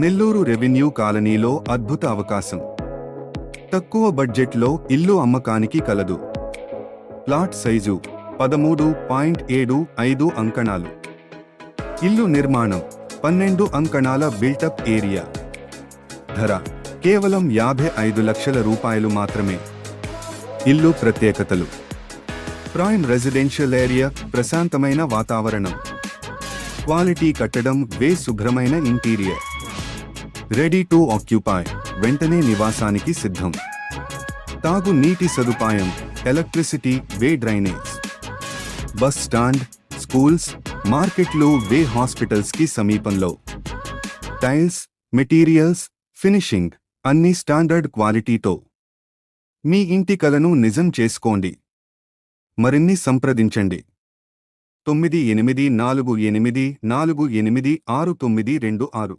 Nellore revenue కాలనీలో అద్భుత అవకాశం. తక్కువ బడ్జెట్లో ఇల్లు అమ్మకానికి కలదు. Plot size 13.75 అంకణాలు. ఇల్లు నిర్మాణం 12 అంకణాల బిల్టప్ ఏరియా. ధర కేవలం 55 లక్షల రూపాయలు మాత్రమే. ఇల్లు ప్రత్యేకతలు: ప్రైమ్ రెసిడెన్షియల్ ఏరియా, ప్రశాంతమైన వాతావరణం, క్వాలిటీ కట్టడం, శుభ్రమైన ఇంటీరియర్, రెడీ టు ఆక్యుపై, వెంటనే నివాసానికి సిద్ధం. తాగు నీటి సదుపాయం, electricity, drainage, bus stand, schools, మార్కెట్లు, హాస్పిటల్స్ కి సమీపంలో. టైల్స్, మెటీరియల్స్, ఫినిషింగ్ అన్ని స్టాండర్డ్ క్వాలిటీతో. మీ ఇంటి కలను నిజం చేసుకోండి. మరిన్ని సంప్రదించండి 9848486926.